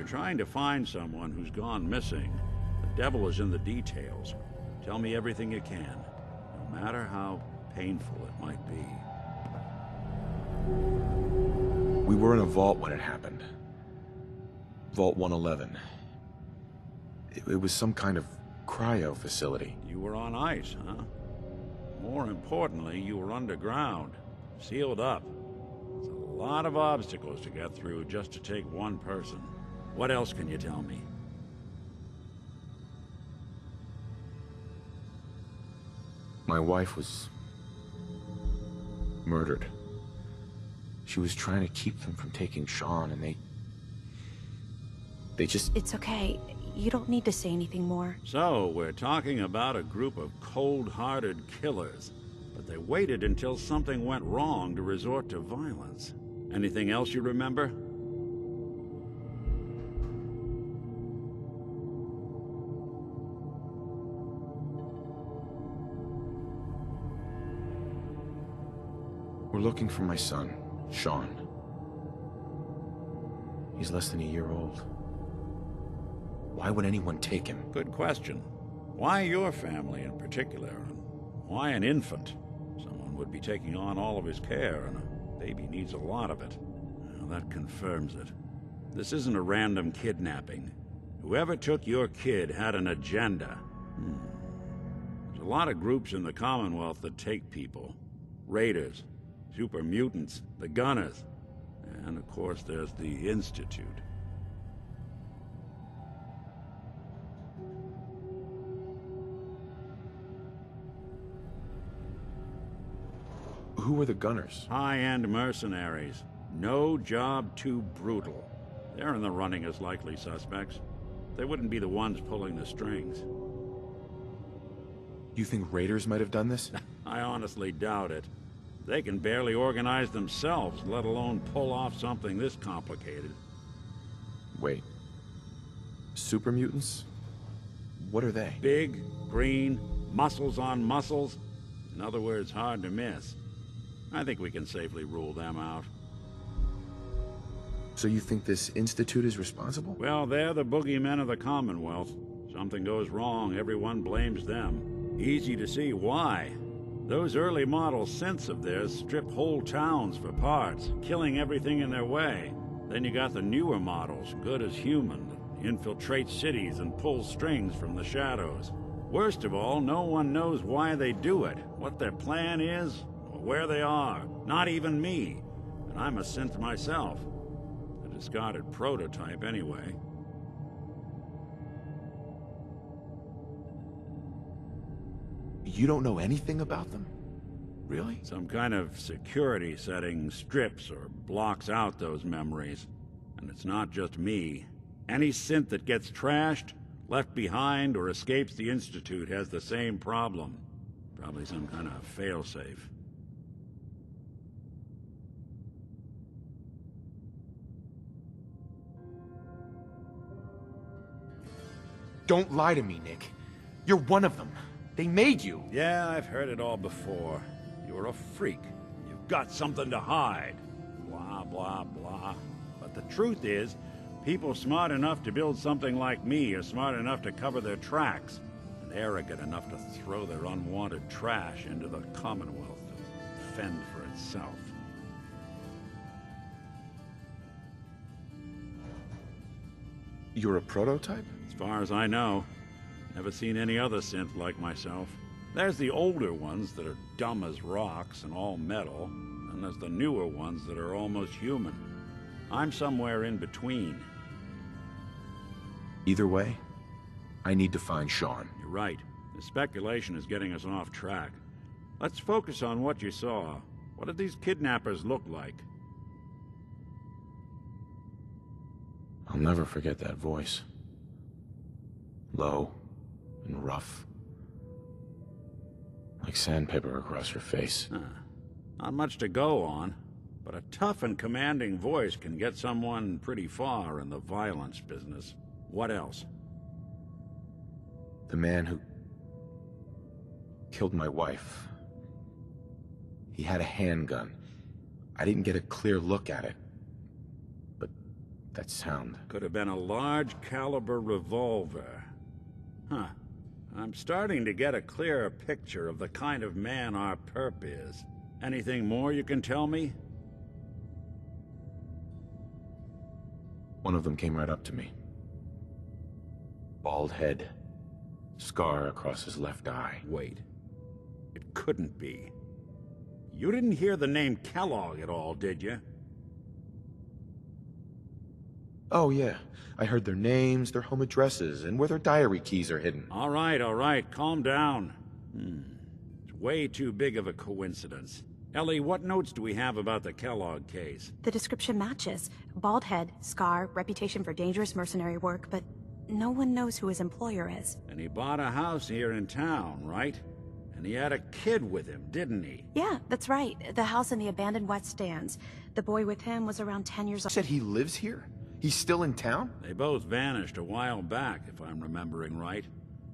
You're trying to find someone who's gone missing. The devil is in the details. Tell me everything you can, no matter how painful it might be. We were in a vault when it happened. Vault 111. It was some kind of cryo facility. You were on ice, huh? More importantly, you were underground, sealed up. It's a lot of obstacles to get through just to take one person. What else can you tell me? My wife was murdered. She was trying to keep them from taking Sean, and they just... It's okay. You don't need to say anything more. So, we're talking about a group of cold-hearted killers, but they waited until something went wrong to resort to violence. Anything else you remember? We're looking for my son, Sean. He's less than a year old. Why would anyone take him? Good question. Why your family in particular? And why an infant? Someone would be taking on all of his care, and a baby needs a lot of it. Well, that confirms it. This isn't a random kidnapping. Whoever took your kid had an agenda. There's a lot of groups in the Commonwealth that take people. Raiders, super mutants, the Gunners, and of course there's the Institute. Who were the Gunners? High-end mercenaries. No job too brutal. They're in the running as likely suspects. They wouldn't be the ones pulling the strings. You think raiders might have done this? I honestly doubt it. They can barely organize themselves, let alone pull off something this complicated. Wait. Super mutants? What are they? Big, green, muscles on muscles. In other words, hard to miss. I think we can safely rule them out. So you think this Institute is responsible? Well, they're the boogeymen of the Commonwealth. Something goes wrong, everyone blames them. Easy to see why. Those early model synths of theirs strip whole towns for parts, killing everything in their way. Then you got the newer models, good as human, that infiltrate cities and pull strings from the shadows. Worst of all, no one knows why they do it, what their plan is, or where they are. Not even me. And I'm a synth myself. A discarded prototype anyway. You don't know anything about them? Really? Some kind of security setting strips or blocks out those memories. And it's not just me. Any synth that gets trashed, left behind, or escapes the Institute has the same problem. Probably some kind of failsafe. Don't lie to me, Nick. You're one of them. They made you. Yeah, I've heard it all before. You're a freak. You've got something to hide. Blah, blah, blah. But the truth is, people smart enough to build something like me are smart enough to cover their tracks, and arrogant enough to throw their unwanted trash into the Commonwealth to fend for itself. You're a prototype? As far as I know, never seen any other synth like myself. There's the older ones that are dumb as rocks and all metal, and there's the newer ones that are almost human. I'm somewhere in between. Either way, I need to find Sean. You're right. The speculation is getting us off track. Let's focus on what you saw. What did these kidnappers look like? I'll never forget that voice. Low and rough. Like sandpaper across your face. Not much to go on, but a tough and commanding voice can get someone pretty far in the violence business. What else? The man who killed my wife. He had a handgun. I didn't get a clear look at it, but That sound. Could have been a large caliber revolver. Huh. I'm starting to get a clearer picture of the kind of man our perp is. Anything more you can tell me? One of them came right up to me. Bald head. Scar across his left eye. Wait. It couldn't be. You didn't hear the name Kellogg at all, did you? Oh, yeah. I heard their names, their home addresses, and where their diary keys are hidden. All right, calm down. It's way too big of a coincidence. Ellie, what notes do we have about the Kellogg case? The description matches. Bald head, scar, reputation for dangerous mercenary work, but no one knows who his employer is. And he bought a house here in town, right? And he had a kid with him, didn't he? Yeah, that's right. The house in the abandoned West Stands. The boy with him was around 10 years You old. said he lives here? He's still in town? They both vanished a while back, if I'm remembering right.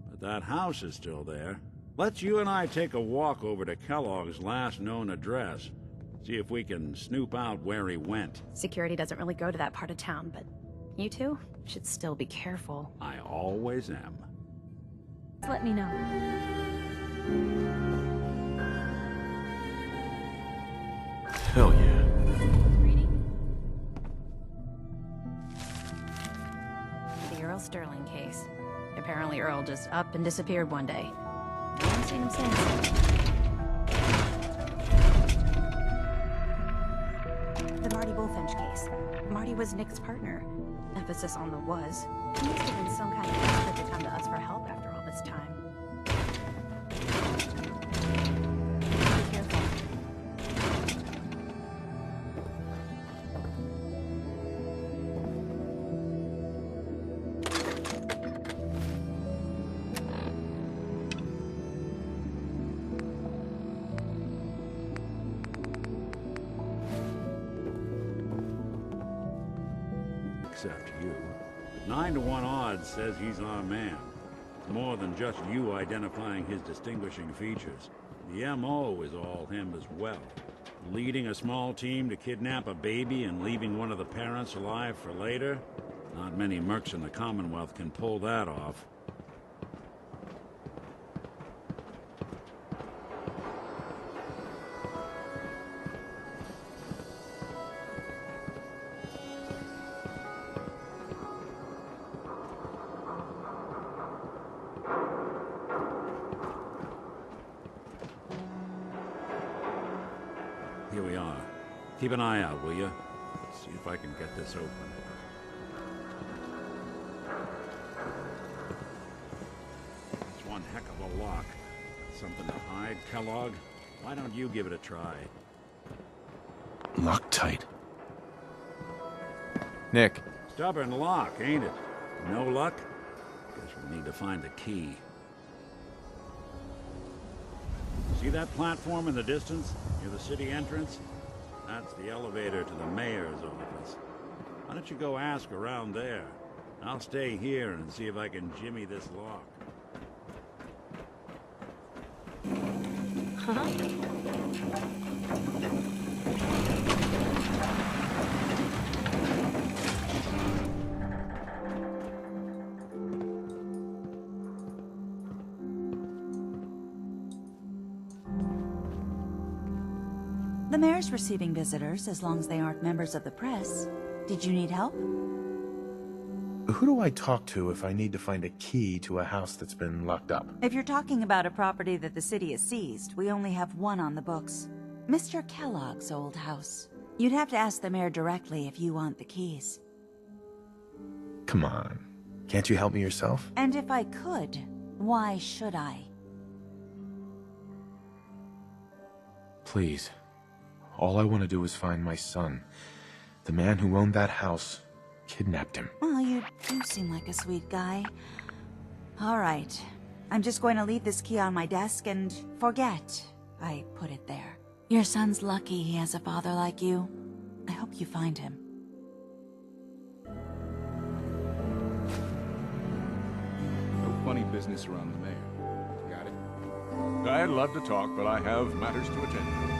But that house is still there. Let's you and I take a walk over to Kellogg's last known address. See if we can snoop out where he went. Security doesn't really go to that part of town, but you two should still be careful. I always am. Let me know. Hell yeah. The Earl Sterling case. Apparently Earl just up and disappeared one day. I haven't seen him since. The Marty Bullfinch case. Marty was Nick's partner. Emphasis on the was. He must have been some kind of expert to come to us for help after all this time. Be careful. Except you. 9 to 1 odds says he's our man. It's more than just you identifying his distinguishing features. The M.O. is all him as well. Leading a small team to kidnap a baby and leaving one of the parents alive for later? Not many mercs in the Commonwealth can pull that off. Here we are. Keep an eye out, will you? See if I can get this open. It's one heck of a lock. Something to hide, Kellogg? Why don't you give it a try? Locked tight. Nick. Stubborn lock, ain't it? No luck? Guess we'll need to find the key. See that platform in the distance, near the city entrance? That's the elevator to the mayor's office. Why don't you go ask around there? I'll stay here and see if I can jimmy this lock. The mayor's receiving visitors as long as they aren't members of the press. Did you need help? Who do I talk to if I need to find a key to a house that's been locked up? If you're talking about a property that the city has seized, we only have one on the books. Mr. Kellogg's old house. You'd have to ask the mayor directly if you want the keys. Come on. Can't you help me yourself? And if I could, why should I? Please. All I want to do is find my son. The man who owned that house kidnapped him. Well, you do seem like a sweet guy. All right. I'm just going to leave this key on my desk and forget I put it there. Your son's lucky he has a father like you. I hope you find him. No funny business around the mayor. Got it? I'd love to talk, but I have matters to attend to.